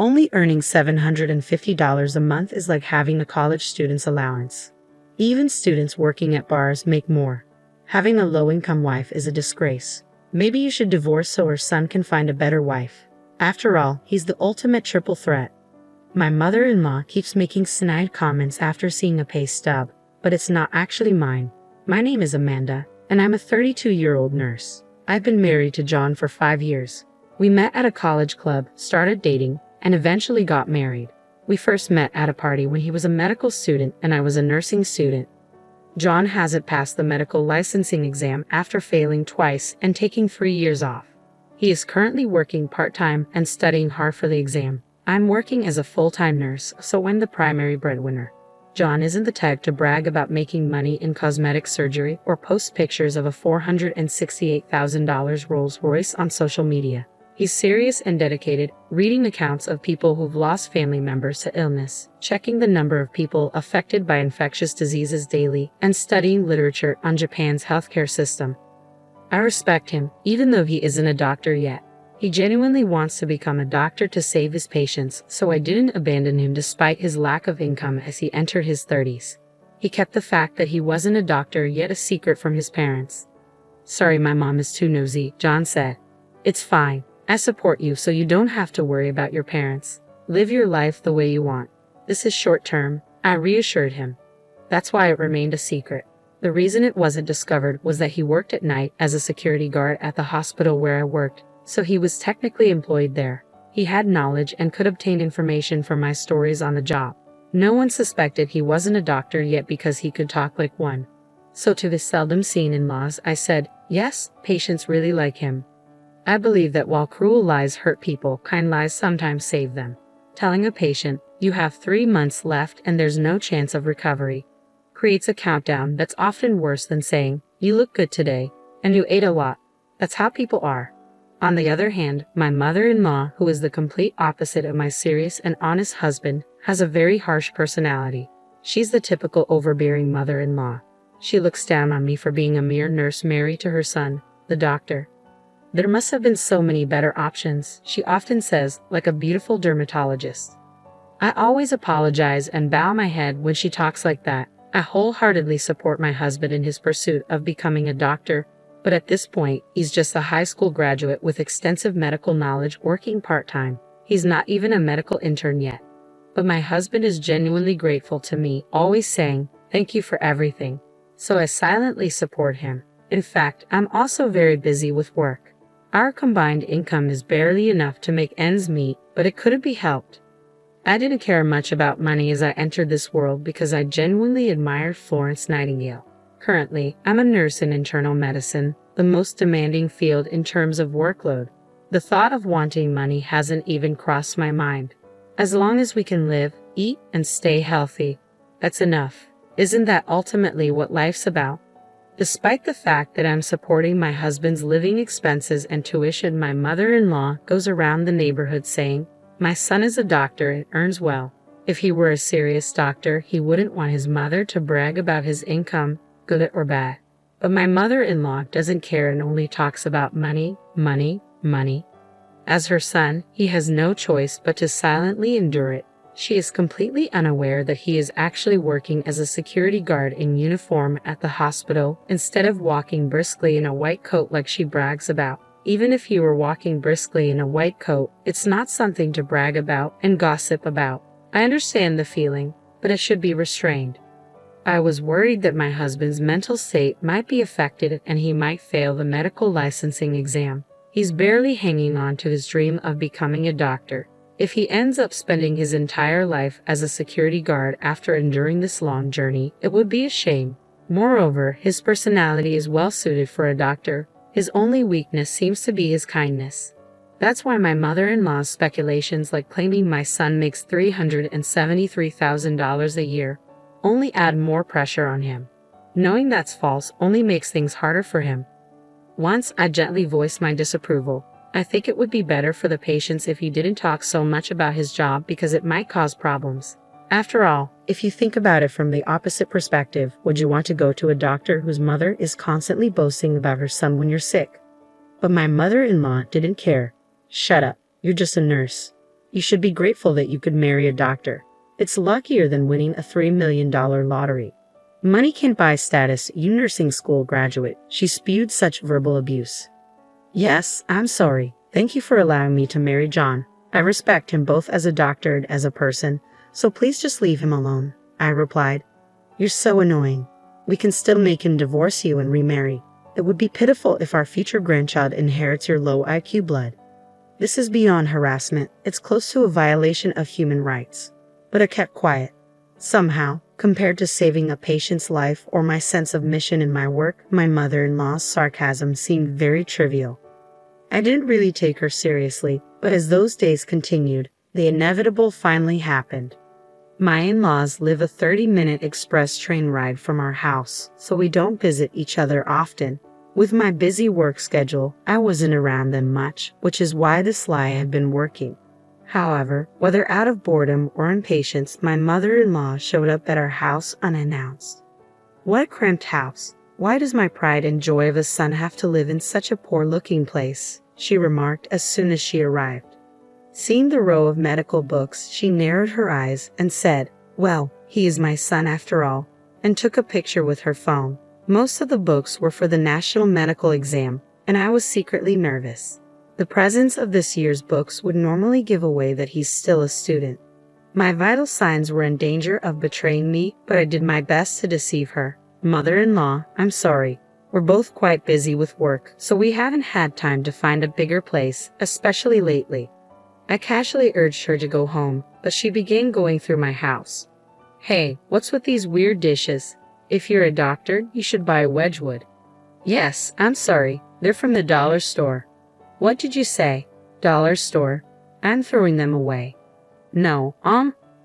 Only earning $750 a month is like having a college student's allowance. Even students working at bars make more. Having a low-income wife is a disgrace. Maybe you should divorce so her son can find a better wife. After all, he's the ultimate triple threat. My mother-in-law keeps making snide comments after seeing a pay stub, but it's not actually mine. My name is Amanda, and I'm a 32-year-old nurse. I've been married to John for 5 years. We met at a college club, started dating, and eventually got married. We first met at a party when he was a medical student and I was a nursing student. John hasn't passed the medical licensing exam after failing twice and taking 3 years off. He is currently working part-time and studying hard for the exam. I'm working as a full-time nurse, so I'm the primary breadwinner. John isn't the type to brag about making money in cosmetic surgery or post pictures of a $468,000 Rolls-Royce on social media. He's serious and dedicated, reading accounts of people who've lost family members to illness, checking the number of people affected by infectious diseases daily, and studying literature on Japan's healthcare system. I respect him, even though he isn't a doctor yet. He genuinely wants to become a doctor to save his patients, so I didn't abandon him despite his lack of income as he entered his 30s. He kept the fact that he wasn't a doctor yet a secret from his parents. "Sorry, my mom is too nosy," John said. "It's fine. I support you so you don't have to worry about your parents. Live your life the way you want. This is short term," I reassured him. That's why it remained a secret. The reason it wasn't discovered was that he worked at night as a security guard at the hospital where I worked, so he was technically employed there. He had knowledge and could obtain information from my stories on the job. No one suspected he wasn't a doctor yet because he could talk like one. So to the seldom seen in-laws, I said, yes, patients really like him. I believe that while cruel lies hurt people, kind lies sometimes save them. Telling a patient, "You have 3 months left and there's no chance of recovery," creates a countdown that's often worse than saying, "You look good today, and you ate a lot." That's how people are. On the other hand, my mother-in-law, who is the complete opposite of my serious and honest husband, has a very harsh personality. She's the typical overbearing mother-in-law. She looks down on me for being a mere nurse married to her son, the doctor. "There must have been so many better options," she often says, like a beautiful dermatologist. I always apologize and bow my head when she talks like that. I wholeheartedly support my husband in his pursuit of becoming a doctor, but at this point, he's just a high school graduate with extensive medical knowledge working part-time. He's not even a medical intern yet. But my husband is genuinely grateful to me, always saying, "Thank you for everything." So I silently support him. In fact, I'm also very busy with work. Our combined income is barely enough to make ends meet, but it couldn't be helped. I didn't care much about money as I entered this world because I genuinely admired Florence Nightingale. Currently, I'm a nurse in internal medicine, the most demanding field in terms of workload. The thought of wanting money hasn't even crossed my mind. As long as we can live, eat, and stay healthy, that's enough. Isn't that ultimately what life's about? Despite the fact that I'm supporting my husband's living expenses and tuition, my mother-in-law goes around the neighborhood saying, "My son is a doctor and earns well." If he were a serious doctor, he wouldn't want his mother to brag about his income, good or bad. But my mother-in-law doesn't care and only talks about money, money, money. As her son, he has no choice but to silently endure it. She is completely unaware that he is actually working as a security guard in uniform at the hospital instead of walking briskly in a white coat like she brags about. Even if he were walking briskly in a white coat, it's not something to brag about and gossip about. I understand the feeling, but it should be restrained. I was worried that my husband's mental state might be affected and he might fail the medical licensing exam. He's barely hanging on to his dream of becoming a doctor. If he ends up spending his entire life as a security guard after enduring this long journey, it would be a shame. Moreover, his personality is well suited for a doctor. His only weakness seems to be his kindness. That's why my mother-in-law's speculations like claiming my son makes $373,000 a year only add more pressure on him. Knowing that's false only makes things harder for him. Once I gently voiced my disapproval. I think it would be better for the patients if he didn't talk so much about his job because it might cause problems. After all, if you think about it from the opposite perspective, would you want to go to a doctor whose mother is constantly boasting about her son when you're sick? But my mother-in-law didn't care. "Shut up, you're just a nurse. You should be grateful that you could marry a doctor. It's luckier than winning a $3 million lottery. Money can't buy status, you nursing school graduate. She spewed such verbal abuse. Yes, I'm sorry. Thank you for allowing me to marry John. I respect him both as a doctor and as a person, so please just leave him alone, I replied. You're so annoying. We can still make him divorce you and remarry. It would be pitiful if our future grandchild inherits your low IQ blood. This is beyond harassment. It's close to a violation of human rights. But I kept quiet. Somehow, compared to saving a patient's life or my sense of mission in my work, my mother-in-law's sarcasm seemed very trivial. I didn't really take her seriously, but as those days continued, the inevitable finally happened. My in-laws live a 30-minute express train ride from our house, so we don't visit each other often. With my busy work schedule, I wasn't around them much, which is why this lie had been working. However, whether out of boredom or impatience, my mother-in-law showed up at our house unannounced. What a cramped house. Why does my pride and joy of a son have to live in such a poor-looking place? She remarked as soon as she arrived. Seeing the row of medical books, she narrowed her eyes and said, "Well, he is my son after all," and took a picture with her phone. Most of the books were for the national medical exam, and I was secretly nervous. The presence of this year's books would normally give away that he's still a student. My vital signs were in danger of betraying me, but I did my best to deceive her. Mother-in-law, I'm sorry. We're both quite busy with work, so we haven't had time to find a bigger place, especially lately. I casually urged her to go home, but she began going through my house. Hey, what's with these weird dishes? If you're a doctor, you should buy Wedgwood. Yes, I'm sorry. They're from the dollar store. What did you say? Dollar store? I'm throwing them away. No,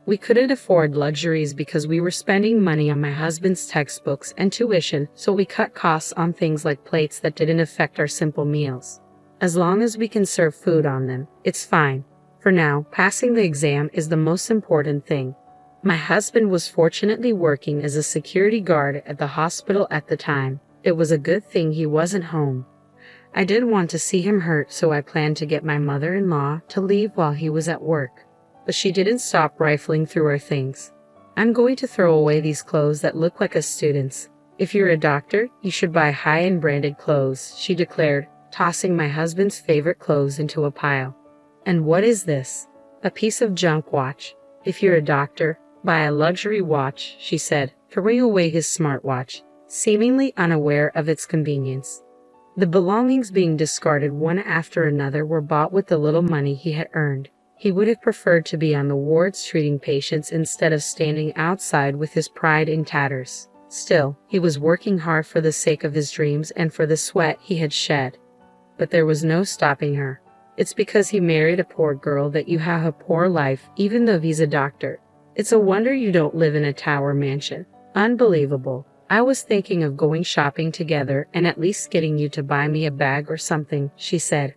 we couldn't afford luxuries because we were spending money on my husband's textbooks and tuition, so we cut costs on things like plates that didn't affect our simple meals. As long as we can serve food on them, it's fine. For now, passing the exam is the most important thing. My husband was fortunately working as a security guard at the hospital at the time. It was a good thing he wasn't home. I didn't want to see him hurt, so I planned to get my mother-in-law to leave while he was at work. But she didn't stop rifling through our things. I'm going to throw away these clothes that look like a student's. If you're a doctor, you should buy high-end branded clothes, she declared, tossing my husband's favorite clothes into a pile. And what is this? A piece of junk watch. If you're a doctor, buy a luxury watch, she said, throwing away his smartwatch, seemingly unaware of its convenience. The belongings being discarded one after another were bought with the little money he had earned. He would have preferred to be on the wards treating patients instead of standing outside with his pride in tatters. Still, he was working hard for the sake of his dreams and for the sweat he had shed. But there was no stopping her. It's because he married a poor girl that you have a poor life, even though he's a doctor. It's a wonder you don't live in a tower mansion. Unbelievable. I was thinking of going shopping together and at least getting you to buy me a bag or something, she said.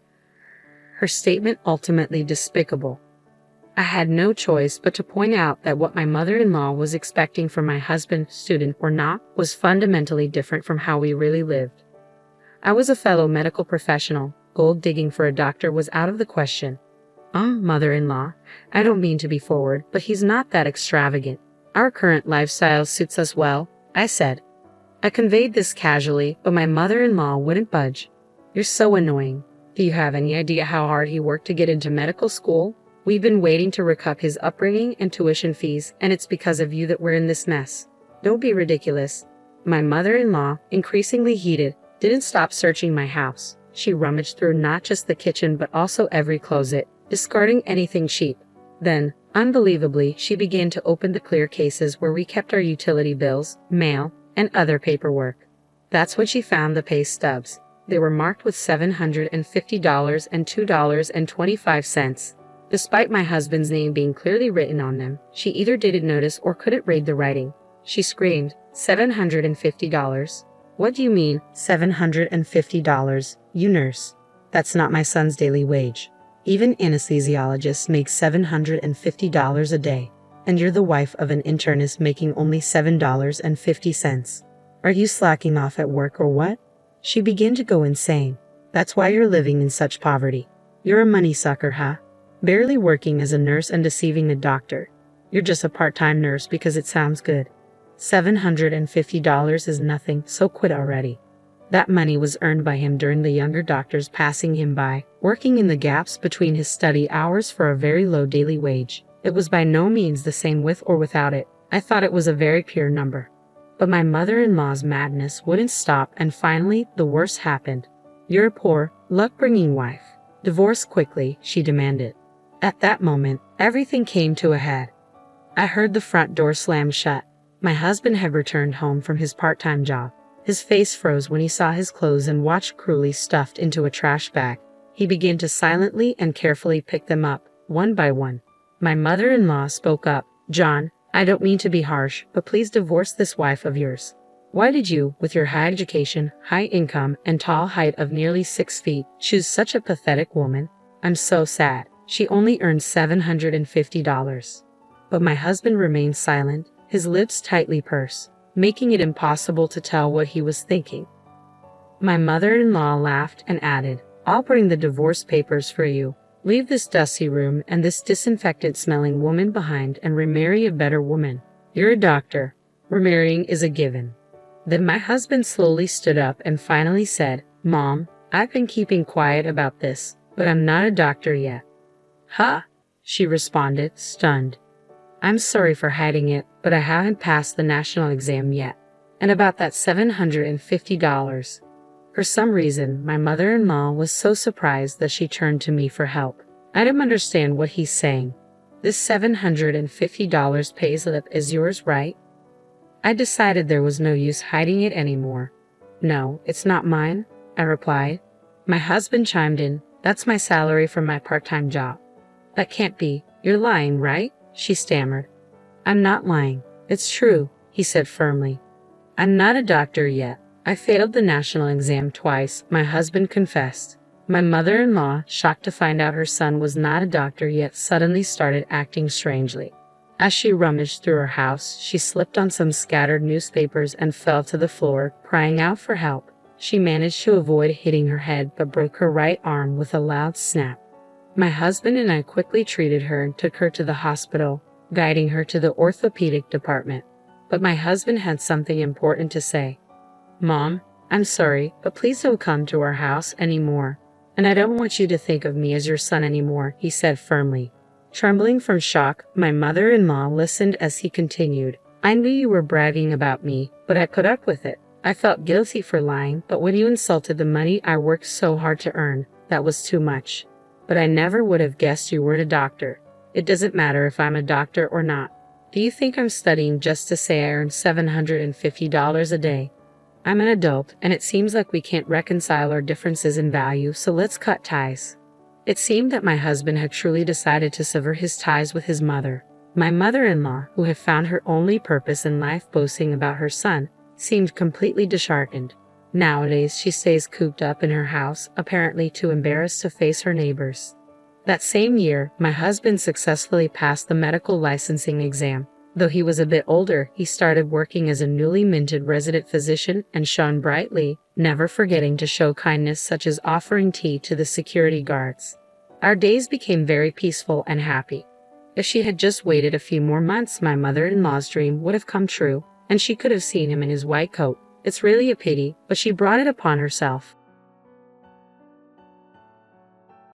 Her statement ultimately despicable. I had no choice but to point out that what my mother-in-law was expecting from my husband, student or not, was fundamentally different from how we really lived. I was a fellow medical professional. Gold digging for a doctor was out of the question. Mother-in-law, I don't mean to be forward, but he's not that extravagant. Our current lifestyle suits us well, I said. I conveyed this casually, but my mother-in-law wouldn't budge. You're so annoying. Do you have any idea how hard he worked to get into medical school? We've been waiting to recoup his upbringing and tuition fees, and it's because of you that we're in this mess. Don't be ridiculous. My mother-in-law, increasingly heated, didn't stop searching my house. She rummaged through not just the kitchen but also every closet, discarding anything cheap. Then, unbelievably, she began to open the clear cases where we kept our utility bills, mail, and other paperwork. That's when she found the pay stubs. They were marked with $750 and $2.25. Despite my husband's name being clearly written on them, she either didn't notice or couldn't read the writing. She screamed, $750? What do you mean, $750? You nurse. That's not my son's daily wage. Even anesthesiologists make $750 a day. And you're the wife of an internist making only $7.50. Are you slacking off at work or what? She began to go insane. That's why you're living in such poverty. You're a money sucker, huh? barely working as a nurse and deceiving the doctor. You're just a part-time nurse because it sounds good. $750 is nothing, so quit already. That money was earned by him during the younger doctors passing him by, working in the gaps between his study hours for a very low daily wage. It was by no means the same with or without it. I thought it was a very pure number. But my mother-in-law's madness wouldn't stop, and finally, the worst happened. You're a poor, luck-bringing wife. Divorce quickly, she demanded. At that moment, everything came to a head. I heard the front door slam shut. My husband had returned home from his part-time job. His face froze when he saw his clothes and watch cruelly stuffed into a trash bag. He began to silently and carefully pick them up, one by one. My mother-in-law spoke up. John, I don't mean to be harsh, but please divorce this wife of yours. Why did you, with your high education, high income, and tall height of nearly 6 feet, choose such a pathetic woman? I'm so sad. She only earned $750. But my husband remained silent, his lips tightly pursed, making it impossible to tell what he was thinking. My mother-in-law laughed and added, I'll bring the divorce papers for you. Leave this dusty room and this disinfectant-smelling woman behind and remarry a better woman. You're a doctor. Remarrying is a given. Then my husband slowly stood up and finally said, Mom, I've been keeping quiet about this, but I'm not a doctor yet. Huh? She responded, stunned. I'm sorry for hiding it, but I haven't passed the national exam yet. And about that $750. For some reason, my mother-in-law was so surprised that she turned to me for help. I don't understand what he's saying. This $750 pay slip is yours, right? I decided there was no use hiding it anymore. No, it's not mine, I replied. My husband chimed in, that's my salary from my part-time job. That can't be. You're lying, right? She stammered. I'm not lying. It's true, he said firmly. I'm not a doctor yet. I failed the national exam twice, my husband confessed. My mother-in-law, shocked to find out her son was not a doctor yet, suddenly started acting strangely. As she rummaged through her house, she slipped on some scattered newspapers and fell to the floor, crying out for help. She managed to avoid hitting her head but broke her right arm with a loud snap. My husband and I quickly treated her and took her to the hospital, guiding her to the orthopedic department. But my husband had something important to say. Mom, I'm sorry, but please don't come to our house anymore. And I don't want you to think of me as your son anymore, he said firmly. Trembling from shock, my mother-in-law listened as he continued. I knew you were bragging about me, but I put up with it. I felt guilty for lying, but when you insulted the money I worked so hard to earn, that was too much. But I never would have guessed you were a doctor. It doesn't matter if I'm a doctor or not. Do you think I'm studying just to say I earn $750 a day? I'm an adult, and it seems like we can't reconcile our differences in value, so let's cut ties. It seemed that my husband had truly decided to sever his ties with his mother. My mother-in-law, who had found her only purpose in life boasting about her son, seemed completely disheartened. Nowadays, she stays cooped up in her house, apparently too embarrassed to face her neighbors. That same year, my husband successfully passed the medical licensing exam. Though he was a bit older, he started working as a newly minted resident physician and shone brightly, never forgetting to show kindness such as offering tea to the security guards. Our days became very peaceful and happy. If she had just waited a few more months, my mother-in-law's dream would have come true, and she could have seen him in his white coat. It's really a pity, but she brought it upon herself.